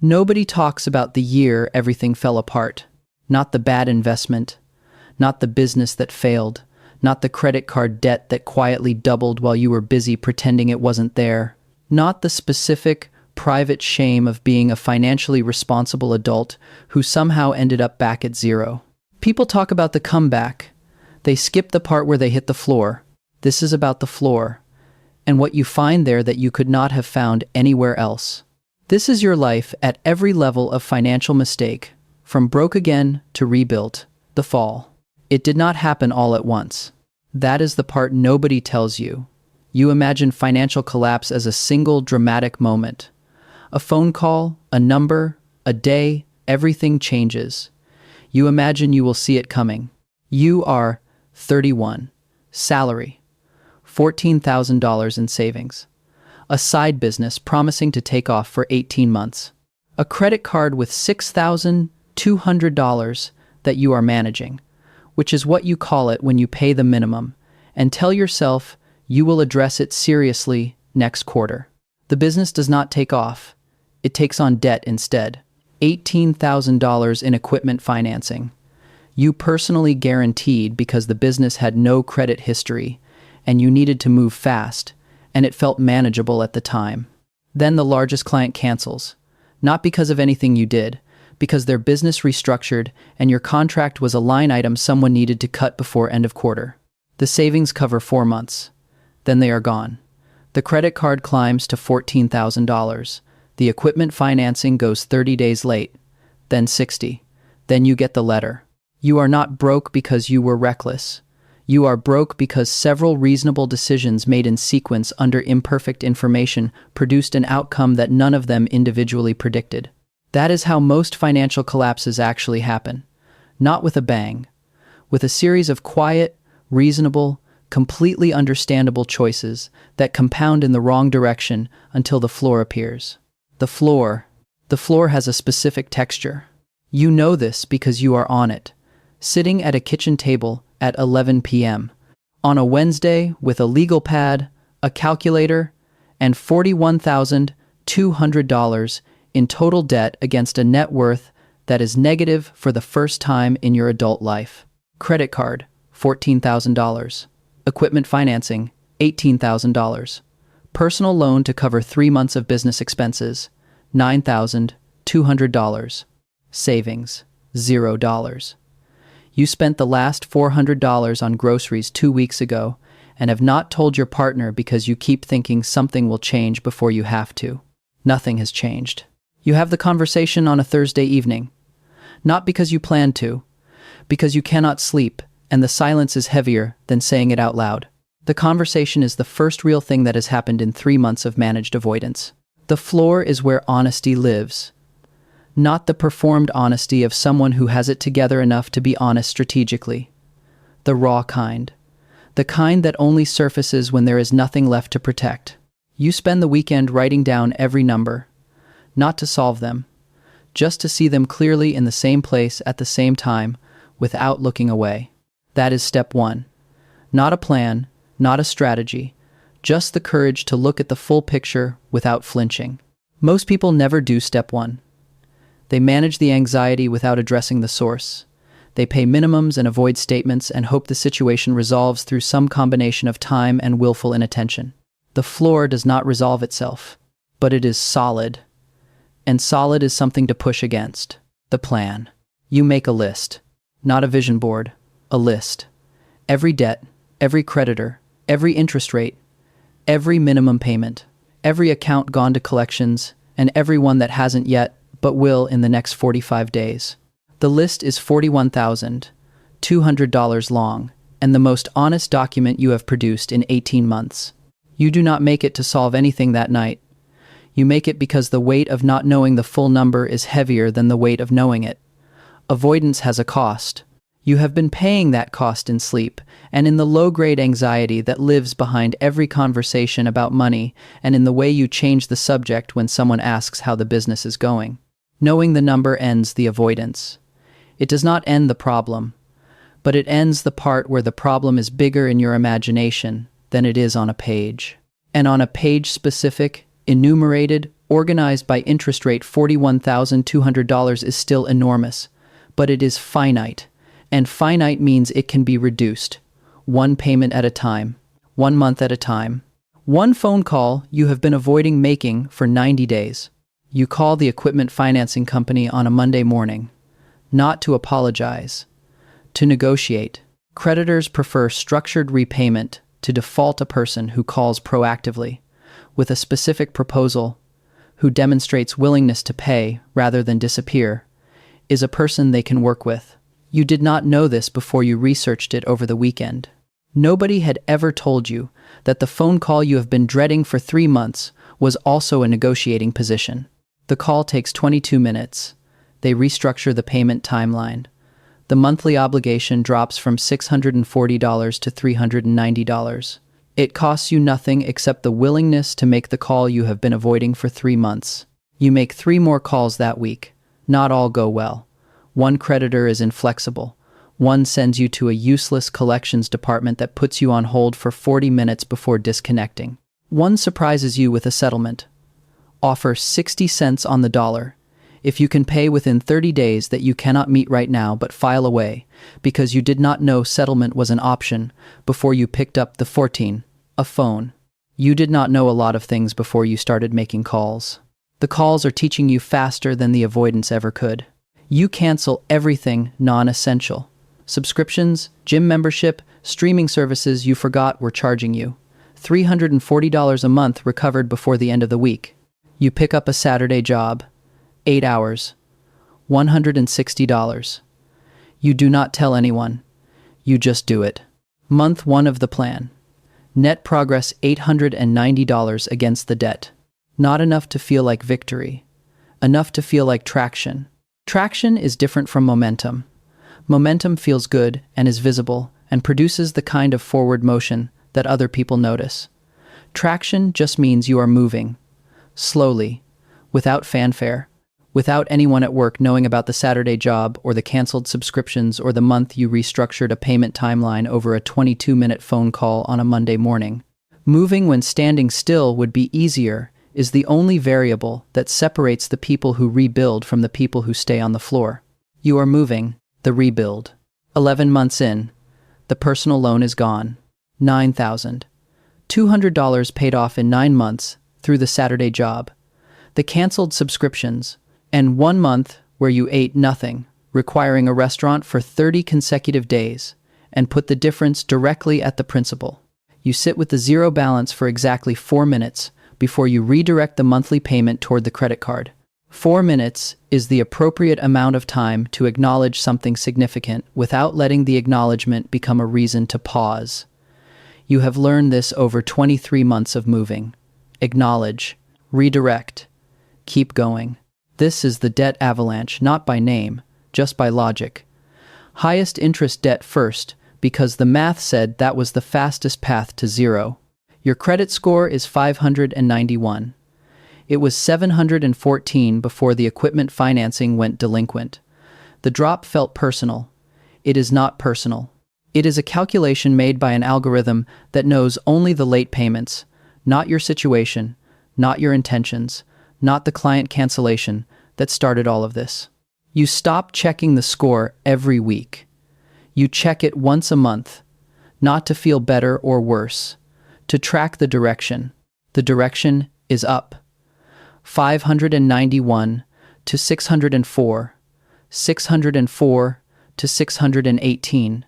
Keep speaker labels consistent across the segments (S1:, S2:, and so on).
S1: Nobody talks about the year everything fell apart. Not the bad investment, not the business that failed, not the credit card debt that quietly doubled while you were busy pretending it wasn't there, not the specific, private shame of being a financially responsible adult who somehow ended up back at zero. People talk about the comeback. They skip the part where they hit the floor. This is about the floor, and what you find there that you could not have found anywhere else. This is your life at every level of financial mistake, from broke again to rebuilt, the fall. It did not happen all at once. That is the part nobody tells you. You imagine financial collapse as a single dramatic moment. A phone call, a number, a day, everything changes. You imagine you will see it coming. You are 31. Salary. $14,000 in savings. A side business promising to take off for 18 months. A credit card with $6,200 that you are managing, which is what you call it when you pay the minimum, and tell yourself you will address it seriously next quarter. The business does not take off. It takes on debt instead. $18,000 in equipment financing. You personally guaranteed because the business had no credit history, and you needed to move fast, and it felt manageable at the time. Then the largest client cancels, not because of anything you did, because their business restructured and your contract was a line item someone needed to cut before end of quarter. The savings cover 4 months. Then they are gone. The credit card climbs to $14,000. The equipment financing goes 30 days late, then 60. Then you get the letter. You are not broke because you were reckless. You are broke because several reasonable decisions made in sequence under imperfect information produced an outcome that none of them individually predicted. That is how most financial collapses actually happen. Not with a bang. With a series of quiet, reasonable, completely understandable choices that compound in the wrong direction until the floor appears. The floor has a specific texture. You know this because you are on it, sitting at a kitchen table at 11 p.m. on a Wednesday with a legal pad, a calculator, and $41,200 in total debt against a net worth that is negative for the first time in your adult life. Credit card, $14,000. Equipment financing, $18,000. Personal loan to cover 3 months of business expenses, $9,200. Savings, $0. You spent the last $400 on groceries 2 weeks ago and have not told your partner because you keep thinking something will change before you have to. Nothing has changed. You have the conversation on a Thursday evening. Not because you plan to, because you cannot sleep, and the silence is heavier than saying it out loud. The conversation is the first real thing that has happened in 3 months of managed avoidance. The floor is where honesty lives. Not the performed honesty of someone who has it together enough to be honest strategically. The raw kind. The kind that only surfaces when there is nothing left to protect. You spend the weekend writing down every number, not to solve them, just to see them clearly in the same place at the same time without looking away. That is step 1. Not a plan, not a strategy, just the courage to look at the full picture without flinching. Most people never do step 1. They manage the anxiety without addressing the source. They pay minimums and avoid statements and hope the situation resolves through some combination of time and willful inattention. The floor does not resolve itself, but it is solid. And solid is something to push against. The plan. You make a list. Not a vision board. A list. Every debt, every creditor, every interest rate, every minimum payment, every account gone to collections, and every one that hasn't yet but will in the next 45 days. The list is $41,200 long, and the most honest document you have produced in 18 months. You do not make it to solve anything that night. You make it because the weight of not knowing the full number is heavier than the weight of knowing it. Avoidance has a cost. You have been paying that cost in sleep, and in the low-grade anxiety that lives behind every conversation about money, and in the way you change the subject when someone asks how the business is going. Knowing the number ends the avoidance. It does not end the problem, but it ends the part where the problem is bigger in your imagination than it is on a page. And on a page specific, enumerated, organized by interest rate $41,200 is still enormous, but it is finite, and finite means it can be reduced. One payment at a time, 1 month at a time. One phone call you have been avoiding making for 90 days. You call the equipment financing company on a Monday morning, not to apologize, to negotiate. Creditors prefer structured repayment to default a person who calls proactively, with a specific proposal, who demonstrates willingness to pay rather than disappear, is a person they can work with. You did not know this before you researched it over the weekend. Nobody had ever told you that the phone call you have been dreading for 3 months was also a negotiating position. The call takes 22 minutes. They restructure the payment timeline. The monthly obligation drops from $640 to $390. It costs you nothing except the willingness to make the call you have been avoiding for 3 months. You make 3 more calls that week. Not all go well. One creditor is inflexible. One sends you to a useless collections department that puts you on hold for 40 minutes before disconnecting. One surprises you with a settlement. Offer 60 cents on the dollar. If you can pay within 30 days that you cannot meet right now but file away because you did not know settlement was an option before you picked up the 14, a phone. You did not know a lot of things before you started making calls. The calls are teaching you faster than the avoidance ever could. You cancel everything non-essential. Subscriptions, gym membership, streaming services you forgot were charging you. $340 a month recovered before the end of the week. You pick up a Saturday job. 8 hours. $160. You do not tell anyone. You just do it. Month 1 of the plan. Net progress $890 against the debt. Not enough to feel like victory. Enough to feel like traction. Traction is different from momentum. Momentum feels good and is visible and produces the kind of forward motion that other people notice. Traction just means you are moving. Slowly. Without fanfare. Without anyone at work knowing about the Saturday job or the canceled subscriptions or the month you restructured a payment timeline over a 22-minute phone call on a Monday morning. Moving when standing still would be easier is the only variable that separates the people who rebuild from the people who stay on the floor. You are moving, the rebuild. 11 months in, the personal loan is gone. $9,200 paid off in 9 months through the Saturday job. The canceled subscriptions, and 1 month where you ate nothing, requiring a restaurant for 30 consecutive days, and put the difference directly at the principal. You sit with the zero balance for exactly 4 minutes before you redirect the monthly payment toward the credit card. 4 minutes is the appropriate amount of time to acknowledge something significant without letting the acknowledgement become a reason to pause. You have learned this over 23 months of moving. Acknowledge. Redirect. Keep going. This is the debt avalanche, not by name, just by logic. Highest interest debt first, because the math said that was the fastest path to zero. Your credit score is 591. It was 714 before the equipment financing went delinquent. The drop felt personal. It is not personal. It is a calculation made by an algorithm that knows only the late payments, not your situation, not your intentions, not the client cancellation that started all of this. You stop checking the score every week. You check it once a month, not to feel better or worse, to track the direction. The direction is up. 591 to 604, 604 to 618.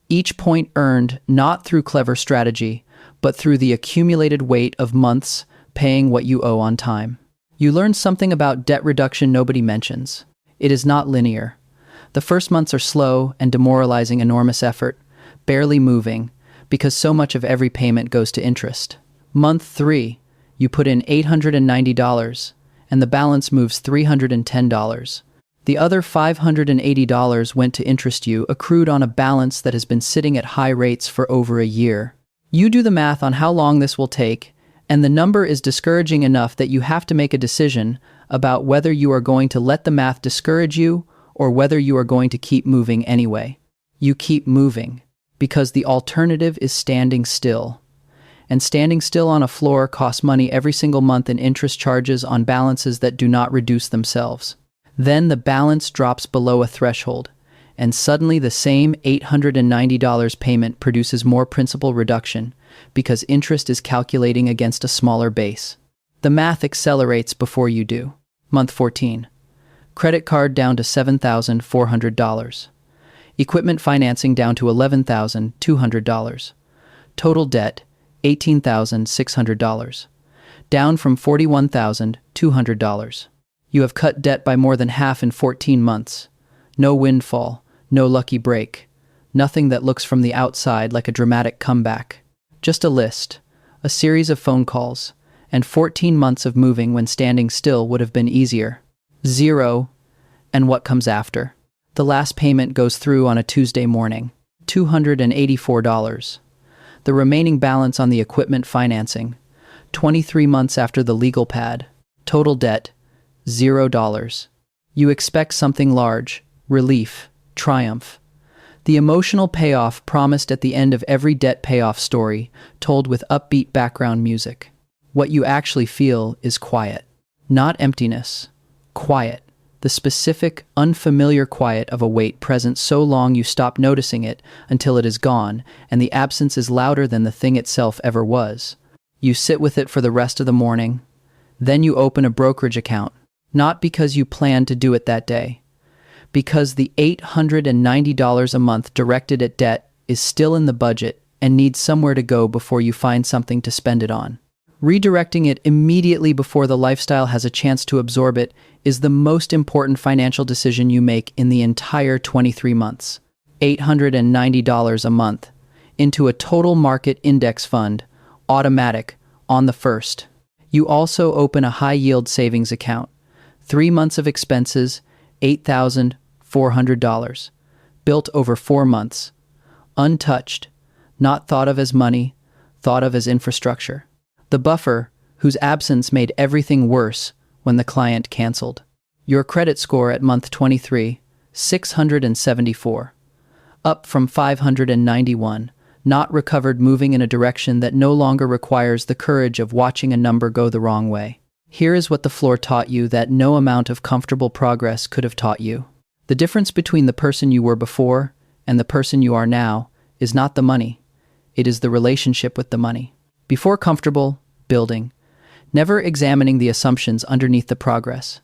S1: Each point earned not through clever strategy, but through the accumulated weight of months paying what you owe on time. You learn something about debt reduction nobody mentions. It is not linear. The first months are slow and demoralizing, enormous effort, barely moving, because so much of every payment goes to interest. Month 3, you put in $890, and the balance moves $310. The other $580 went to interest you accrued on a balance that has been sitting at high rates for over a year. You do the math on how long this will take, and the number is discouraging enough that you have to make a decision about whether you are going to let the math discourage you or whether you are going to keep moving anyway. You keep moving because the alternative is standing still. and standing still on a floor costs money every single month in interest charges on balances that do not reduce themselves. Then the balance drops below a threshold, and suddenly the same $890 payment produces more principal reduction because interest is calculating against a smaller base. The math accelerates before you do. Month 14. Credit card down to $7,400. Equipment financing down to $11,200. Total debt, $18,600. Down from $41,200. You have cut debt by more than half in 14 months. No windfall, no lucky break. Nothing that looks from the outside like a dramatic comeback. Just a list, a series of phone calls, and 14 months of moving when standing still would have been easier. Zero, and what comes after? The last payment goes through on a Tuesday morning, $284. The remaining balance on the equipment financing, 23 months after the legal pad. Total debt, $0. You expect something large, relief, triumph. The emotional payoff promised at the end of every debt payoff story, told with upbeat background music. What you actually feel is quiet. Not emptiness. Quiet. The specific, unfamiliar quiet of a weight present so long you stop noticing it until it is gone, and the absence is louder than the thing itself ever was. You sit with it for the rest of the morning. Then you open a brokerage account, not because you planned to do it that day, because the $890 a month directed at debt is still in the budget and needs somewhere to go before you find something to spend it on. Redirecting it immediately before the lifestyle has a chance to absorb it is the most important financial decision you make in the entire 23 months. $890 a month into a total market index fund, automatic, on the first. You also open a high-yield savings account. 3 months of expenses, $8,400. Built over 4 months. Untouched, not thought of as money, thought of as infrastructure. The buffer, whose absence made everything worse when the client canceled. Your credit score at month 23, 674. Up from 591, not recovered, moving in a direction that no longer requires the courage of watching a number go the wrong way. Here is what the floor taught you that no amount of comfortable progress could have taught you. The difference between the person you were before and the person you are now is not the money. It is the relationship with the money. Before comfortable, building, never examining the assumptions underneath the progress.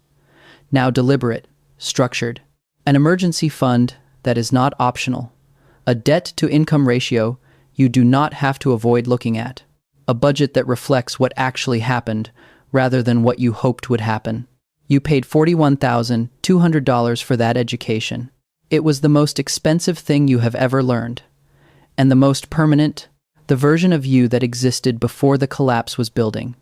S1: Now deliberate, structured. An emergency fund that is not optional. A debt-to-income ratio you do not have to avoid looking at. A budget that reflects what actually happened rather than what you hoped would happen. You paid $41,200 for that education. It was the most expensive thing you have ever learned. And the most permanent, the version of you that existed before the collapse was building,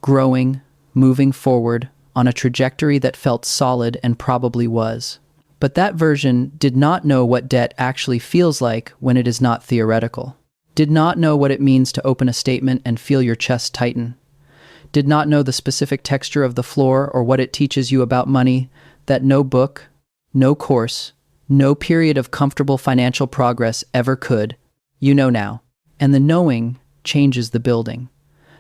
S1: growing, moving forward on a trajectory that felt solid and probably was. But that version did not know what debt actually feels like when it is not theoretical. Did not know what it means to open a statement and feel your chest tighten. Did not know the specific texture of the floor or what it teaches you about money that no book, no course, no period of comfortable financial progress ever could. You know now. And the knowing changes the building.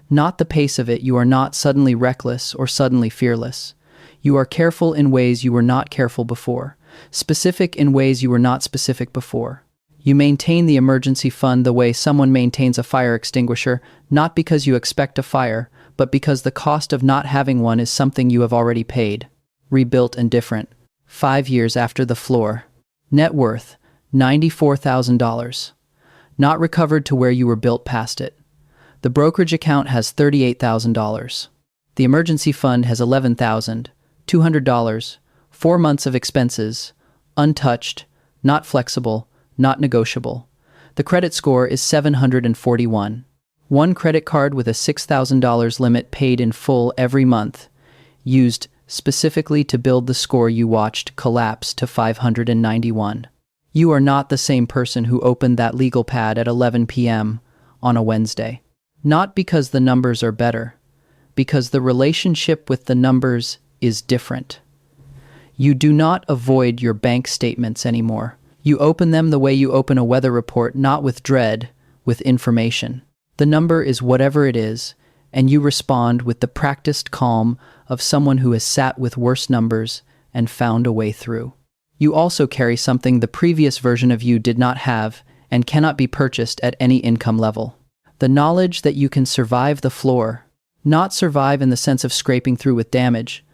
S1: Not the pace of it. You are not suddenly reckless or suddenly fearless. You are careful in ways you were not careful before. Specific in ways you were not specific before. You maintain the emergency fund the way someone maintains a fire extinguisher, not because you expect a fire, but because the cost of not having one is something you have already paid. Rebuilt and different. 5 years after the floor. Net worth, $94,000. Not recovered to where you were built past it. The brokerage account has $38,000. The emergency fund has $11,200. 4 months of expenses. Untouched, not flexible, not negotiable. The credit score is 741. One credit card with a $6,000 limit paid in full every month. Used specifically to build the score you watched collapse to 591. You are not the same person who opened that legal pad at 11 p.m. on a Wednesday. Not because the numbers are better, because the relationship with the numbers is different. You do not avoid your bank statements anymore. You open them the way you open a weather report, not with dread, with information. The number is whatever it is, and you respond with the practiced calm of someone who has sat with worse numbers and found a way through. You also carry something the previous version of you did not have and cannot be purchased at any income level. The knowledge that you can survive the floor, not survive in the sense of scraping through with damage,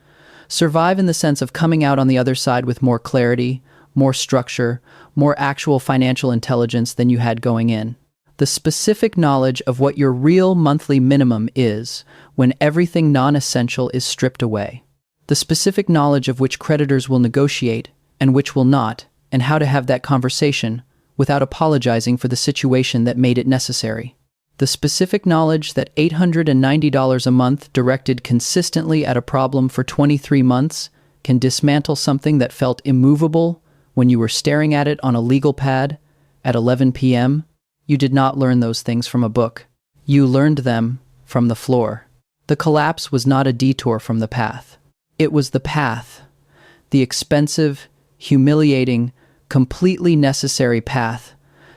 S1: survive in the sense of coming out on the other side with more clarity, more structure, more actual financial intelligence than you had going in. The specific knowledge of what your real monthly minimum is when everything non-essential is stripped away. The specific knowledge of which creditors will negotiate and which will not, and how to have that conversation without apologizing for the situation that made it necessary. The specific knowledge that $890 a month directed consistently at a problem for 23 months can dismantle something that felt immovable when you were staring at it on a legal pad at 11 p.m. You did not learn those things from a book. You learned them from the floor. The collapse was not a detour from the path. It was the path, the expensive, humiliating, completely necessary path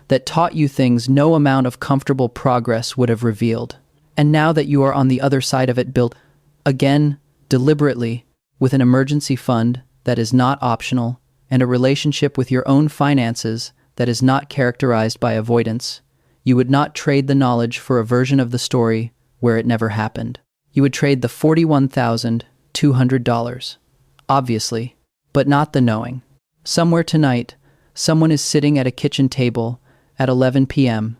S1: that taught you things no amount of comfortable progress would have revealed. And now that you are on the other side of it, built, again, deliberately, with an emergency fund that is not optional and a relationship with your own finances that is not characterized by avoidance, you would not trade the knowledge for a version of the story where it never happened. You would trade the $41,200, obviously, but not the knowing. Somewhere tonight, someone is sitting at a kitchen table at 11 p.m.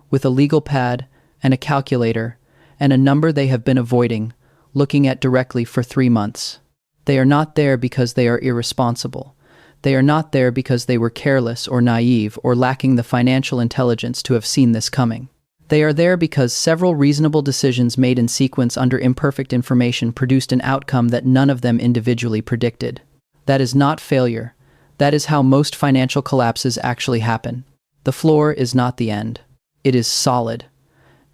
S1: with a legal pad and a calculator and a number they have been avoiding, looking at directly for 3 months. They are not there because they are irresponsible. They are not there because they were careless or naive or lacking the financial intelligence to have seen this coming. They are there because several reasonable decisions made in sequence under imperfect information produced an outcome that none of them individually predicted. That is not failure. That is how most financial collapses actually happen. The floor is not the end. It is solid.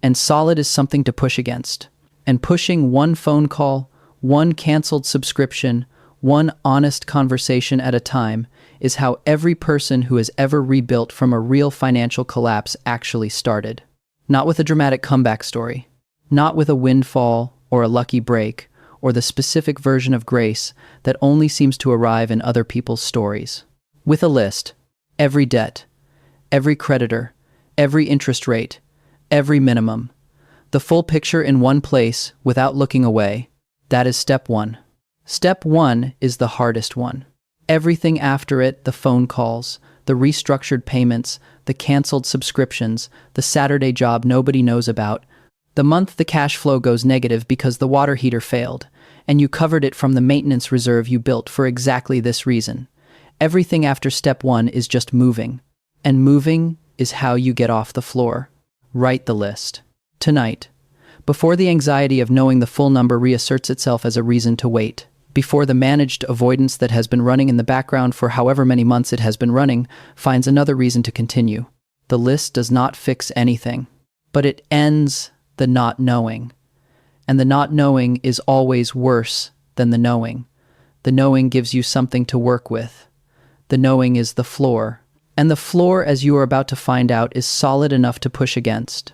S1: And solid is something to push against. And pushing one phone call, one canceled subscription, one honest conversation at a time is how every person who has ever rebuilt from a real financial collapse actually started. Not with a dramatic comeback story. Not with a windfall or a lucky break or the specific version of grace that only seems to arrive in other people's stories. With a list, every debt, every creditor, every interest rate, every minimum, the full picture in one place without looking away. That is step one. Step one is the hardest one. Everything after it, the phone calls, the restructured payments, the canceled subscriptions, the Saturday job nobody knows about, the month the cash flow goes negative because the water heater failed, and you covered it from the maintenance reserve you built for exactly this reason. Everything after step one is just moving. And moving is how you get off the floor. Write the list. Tonight, before the anxiety of knowing the full number reasserts itself as a reason to wait, before the managed avoidance that has been running in the background for however many months it has been running finds another reason to continue. The list does not fix anything, but it ends the not knowing. And the not knowing is always worse than the knowing. The knowing gives you something to work with. The knowing is the floor. And the floor, as you are about to find out, is solid enough to push against.